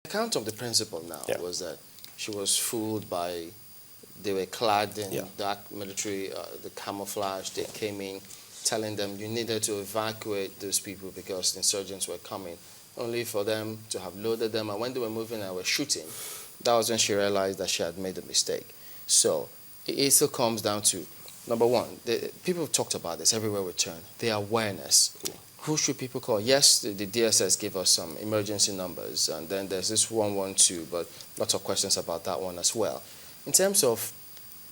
account of the principal now Yeah. was that she was fooled by, they were clad in Yeah. dark military, the camouflage. They came in telling them you needed to evacuate those people because the insurgents were coming, only for them to have loaded them. And when they were moving and were shooting, that was when she realized that she had made a mistake. So it still comes down to, number one, people have talked about this everywhere we turn, the awareness. Who should people call? Yes, the DSS gave us some emergency numbers, and then there's this 112, but lots of questions about that one as well. In terms of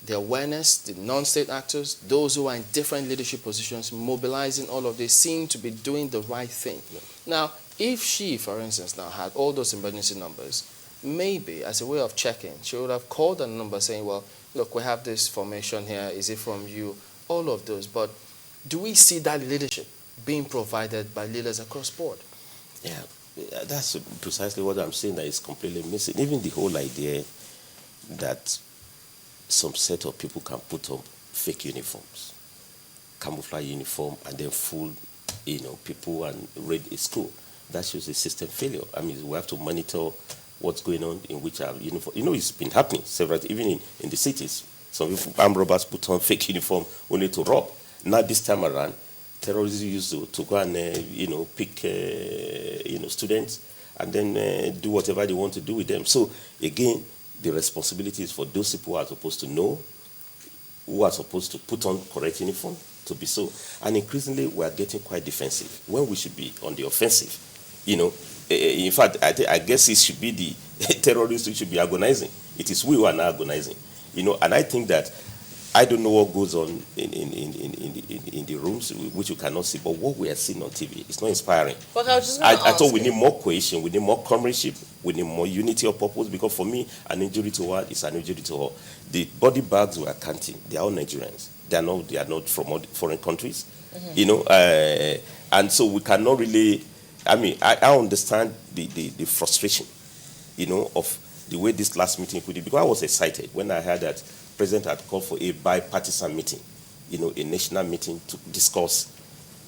the awareness, the non-state actors, those who are in different leadership positions, mobilizing all of this, seem to be doing the right thing. Yeah. Now, if she, for instance, now had all those emergency numbers, maybe as a way of checking, she would have called a number saying, well, look, we have this formation here, is it from you? All of those. But do we see that leadership being provided by leaders across board? Yeah, that's precisely what I'm saying, that is completely missing. Even the whole idea that some set of people can put on fake uniforms, camouflage uniform, and then fool, people and raid a school. That shows a system failure. I mean, we have to monitor what's going on in which our uniform. It's been happening several, even in the cities. Some people, armed robbers put on fake uniform only to rob. Now this time around, terrorists used to go and, pick, students and then do whatever they want to do with them. So again, the responsibility is for those people who are supposed to know, who are supposed to put on correct uniform to be so. And increasingly, we are getting quite defensive when we should be on the offensive. In fact, I guess it should be the terrorists who should be agonizing. It is we who are now agonizing. And I think that I don't know what goes on in the rooms, which you cannot see, but what we are seeing on TV is not inspiring. But I thought we need more cohesion, we need more comradeship, we need more unity of purpose, because for me, an injury to all is an injury to all. The body bags we are counting, they are all Nigerians. They are not from foreign countries. Mm-hmm. And so we cannot really, I understand the frustration, of the way this last meeting put it, because I was excited when I heard that President had called for a bipartisan meeting, a national meeting to discuss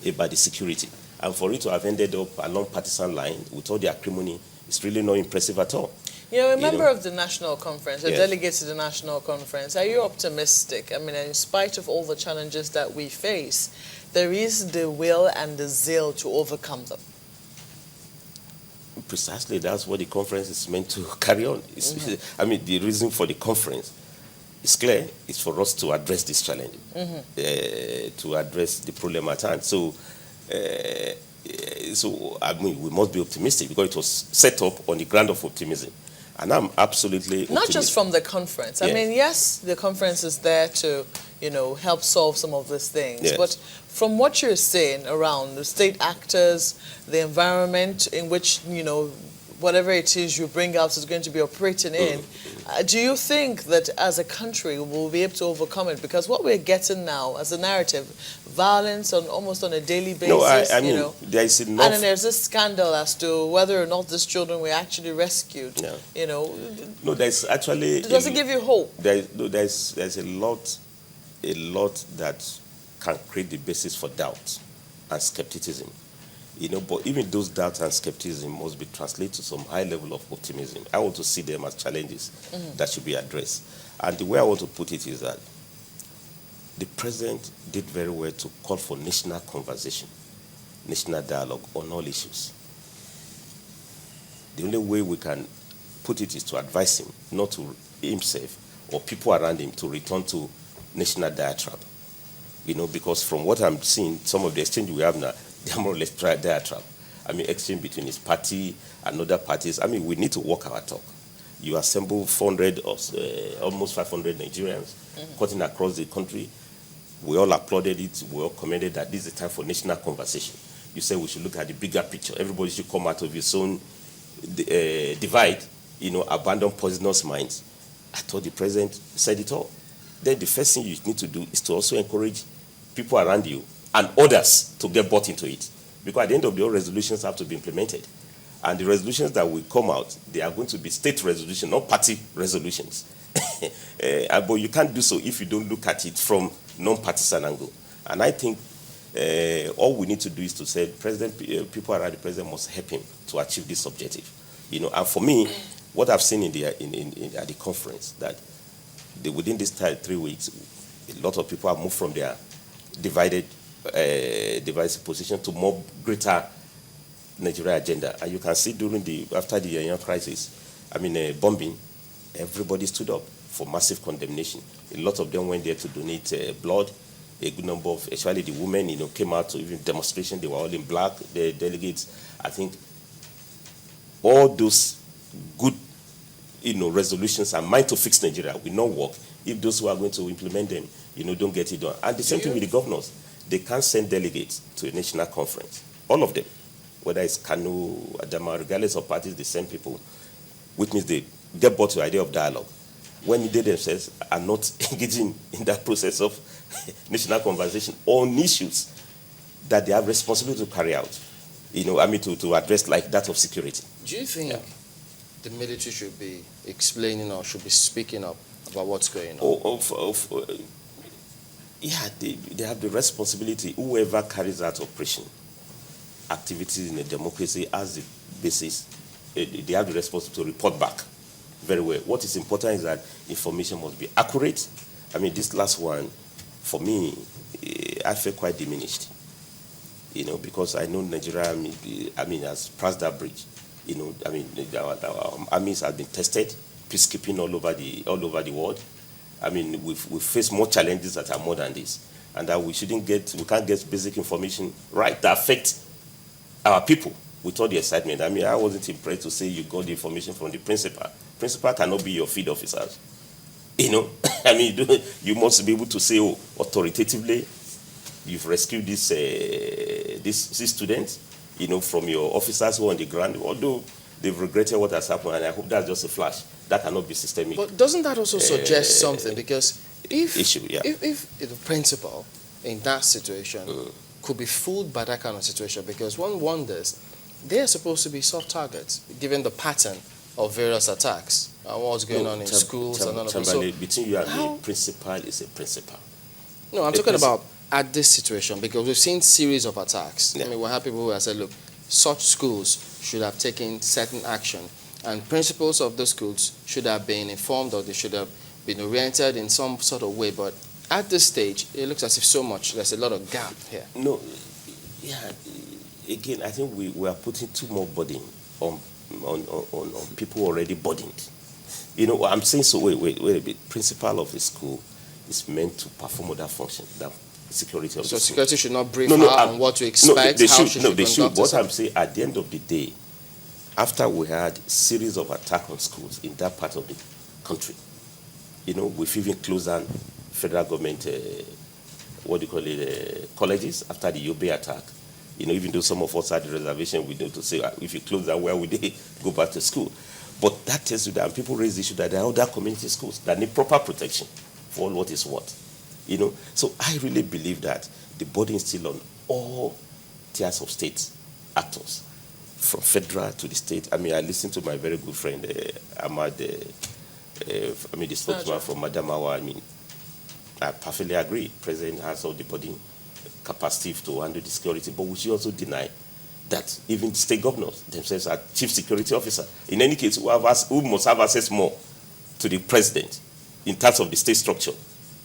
about the security. And for it to have ended up along partisan line with all the acrimony, it's really not impressive at all. You're a member of the national conference, a Yes. delegate to the national conference. Are you optimistic? In spite of all the challenges that we face, there is the will and the zeal to overcome them. Precisely, that's what the conference is meant to carry on. The reason for the conference, it's clear, it's for us to address this challenge, to address the problem at hand. So, we must be optimistic, because it was set up on the ground of optimism. And I'm absolutely optimistic. Not just from the conference. Yes. Yes, the conference is there to, help solve some of these things. Yes. But from what you're saying around the state actors, the environment in which, whatever it is you bring out is going to be operating in, do you think that as a country we'll be able to overcome it? Because what we're getting now as a narrative, violence almost on a daily basis. No, there is enough. And then there's this scandal as to whether or not these children were actually rescued. Yeah. No, there's actually. Does it give you hope? There's a lot that can create the basis for doubt and skepticism. But even those doubts and skepticism must be translated to some high level of optimism. I want to see them as challenges that should be addressed. And the way I want to put it is that the president did very well to call for national conversation, national dialogue on all issues. The only way we can put it is to advise him, not to himself or people around him, to return to national diatribe. Because from what I'm seeing, some of the exchange we have now, they are more or less diatribe. Exchange between his party and other parties. We need to walk our talk. You assemble 400 or almost 500 Nigerians cutting across the country. We all applauded it. We all commended that this is a time for national conversation. You said we should look at the bigger picture. Everybody should come out of his own divide, abandon poisonous minds. I thought the president said it all. Then the first thing you need to do is to also encourage people around you and others to get bought into it. Because at the end of the day, resolutions have to be implemented. And the resolutions that will come out, they are going to be state resolutions, not party resolutions. But you can't do so if you don't look at it from non-partisan angle. And I think all we need to do is to say, people around the president must help him to achieve this objective. And for me, what I've seen at the conference, that within this 3 weeks, a lot of people have moved from their divisive position to more greater Nigeria agenda. And you can see after the Nyanya crisis, bombing, everybody stood up for massive condemnation. A lot of them went there to donate blood. A good number of, especially the women, came out to even demonstration. They were all in black, the delegates. I think all those good, resolutions are meant to fix Nigeria will not work if those who are going to implement them, don't get it done. And the same thing with the governors. They can't send delegates to a national conference. All of them, whether it's Kanu, Adama, regardless of parties, the same people, which means they get bought to the idea of dialogue. When they themselves are not engaging in that process of national conversation on issues that they have responsibility to carry out, to address like that of security. Do you think the military should be explaining or should be speaking up about what's going on? They have the responsibility. Whoever carries out operation activities in a democracy as the basis, they have the responsibility to report back very well. What is important is that information must be accurate. This last one, for me, I feel quite diminished, because I know Nigeria, has passed that bridge. Our armies have been tested, peacekeeping all over the world. We face more challenges that are more than this, and that we can't get basic information right that affect our people with all the excitement. I wasn't impressed to say you got the information from the principal. Principal cannot be your field officers. You must be able to say, authoritatively, you've rescued this student, from your officers who are on the ground, although they've regretted what has happened, and I hope that's just a flash. That cannot be systemic. But doesn't that also suggest something? Because if the principal in that situation could be fooled by that kind of situation, because one wonders, they are supposed to be soft targets, given the pattern of various attacks and what's going on in schools and all of that. So between you and me, principal is a principal. No, I'm talking about at this situation, because we've seen series of attacks. Yeah. We have people who have said, look, such schools should have taken certain action, and principals of those schools should have been informed, or they should have been oriented in some sort of way. But at this stage, it looks as if there's a lot of gap here. No, again, I think we are putting too much burden on people already burdened. I'm saying so. Wait a bit. Principal of the school is meant to perform other function than security of the school. So security should not brief her on what to expect. They should. What I'm saying, at the end of the day, after we had a series of attacks on schools in that part of the country, we've even closed down federal government, colleges after the Yobe attack. Even though some of us had the reservation, we need to say, if you close that, where would they go back to school? But that tells you that, and people raise the issue that there are other community schools that need proper protection for all what is what. So I really believe that the burden is still on all tiers of state actors, from federal to the state. I listened to my very good friend, Ahmad, the spokesman from Adamawa. I perfectly agree. President has all the body capacity to handle the security, but we should also deny that even state governors themselves are chief security officer. In any case, who must have access more to the president in terms of the state structure.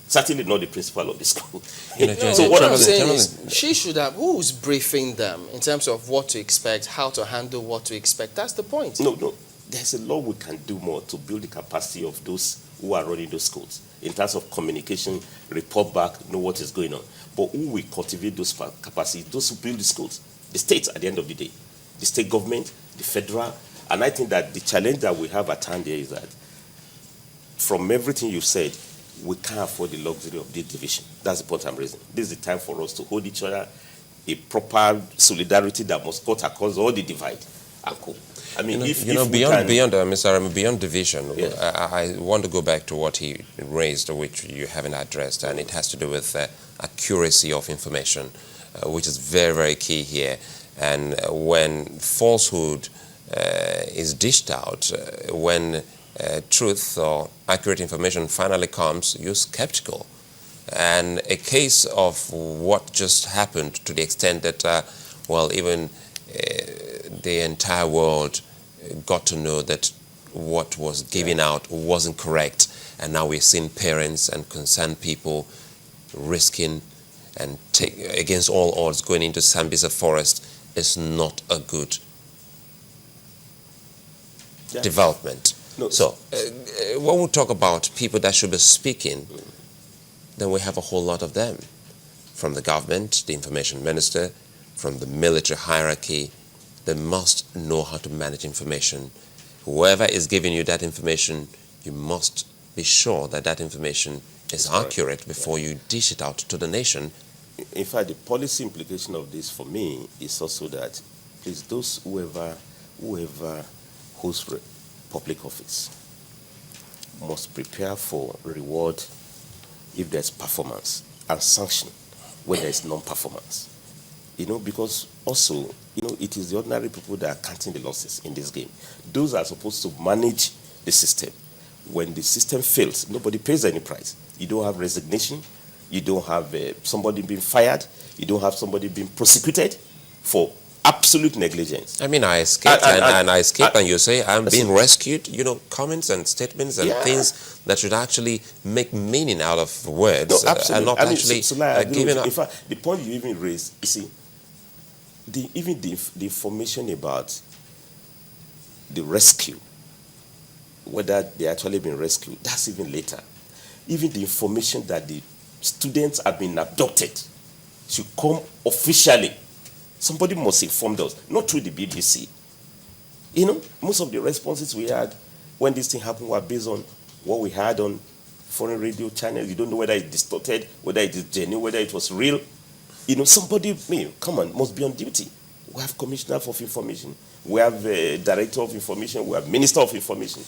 Certainly not the principal of the school. So what I'm saying is, she should have, who's briefing them in terms of what to expect, how to handle what to expect? That's the point. No. There's a lot we can do more to build the capacity of those who are running those schools in terms of communication, report back, know what is going on. But who will cultivate those capacities? Those who build the schools, the states at the end of the day, the state government, the federal. And I think that the challenge that we have at hand here is that from everything you've said, we can't afford the luxury of this division. That's the point I'm raising. This is the time for us to hold each other, a proper solidarity that must cut across all the divide and co. Beyond Mr. Aremu, beyond division, yes. I want to go back to what he raised, which you haven't addressed, and it has to do with accuracy of information, which is very, very key here. And when falsehood is dished out, when truth or accurate information finally comes, you're skeptical. And a case of what just happened, to the extent that, even the entire world got to know that what was given out wasn't correct, and now we're seeing parents and concerned people risking and against all odds going into Sambisa forest is not a good development. No. So when we talk about people that should be speaking, then we have a whole lot of them, from the government, the information minister, from the military hierarchy. They must know how to manage information. Whoever is giving you that information, you must be sure that that information is accurate before you dish it out to the nation. In fact, the policy implication of this for me is also that is those whoever holds public office must prepare for reward if there's performance and sanction when there's non-performance. Because also, it is the ordinary people that are counting the losses in this game. Those are supposed to manage the system. When the system fails, nobody pays any price. You don't have resignation. You don't have somebody being fired. You don't have somebody being prosecuted for absolute negligence. I mean, I escaped and you say I'm being rescued. Comments and statements and things that should actually make meaning out of words and not giving up. In fact, the point you even raised, you see, the information about the rescue, whether they actually been rescued, that's even later. Even the information that the students have been abducted should come officially. Somebody must inform us, not through the BBC. Most of the responses we had when this thing happened were based on what we had on foreign radio channels. You don't know whether it's distorted, whether it is genuine, whether it was real. Somebody, must be on duty. We have commissioner of information. We have director of information. We have minister of information.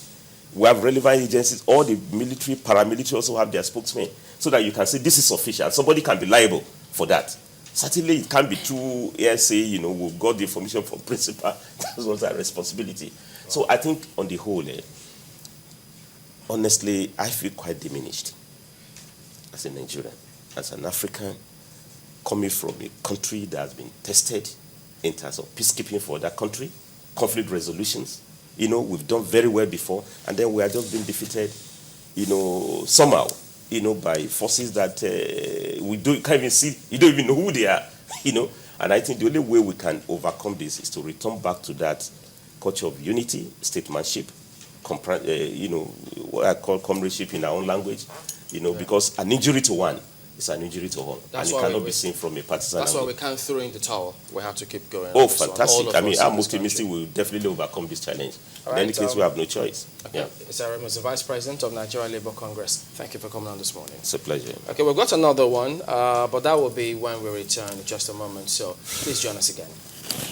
We have relevant agencies. All the military, paramilitary also have their spokesmen, so that you can say this is official. Somebody can be liable for that. Certainly, it can't be true. Say, we've got the information from principal. That's not our responsibility. So I think, on the whole, honestly, I feel quite diminished as a Nigerian, as an African, coming from a country that has been tested in terms of peacekeeping for that country, conflict resolutions. We've done very well before, and then we are just being defeated, somehow, by forces that can't even see, you don't even know who they are, And I think the only way we can overcome this is to return back to that culture of unity, statesmanship, what I call comradeship in our own language, because an injury to one is an injury to all. And it cannot be seen from a partisan That's angle. why we can't throw in the towel. We have to keep going. Oh, fantastic. I'm optimistic we'll definitely overcome this challenge. In any case, we have no choice. Okay. Issa Aremu is the Vice President of Nigerian Labour Congress. Thank you for coming on this morning. It's a pleasure. Okay, we've got another one, but that will be when we return in just a moment. So please join us again.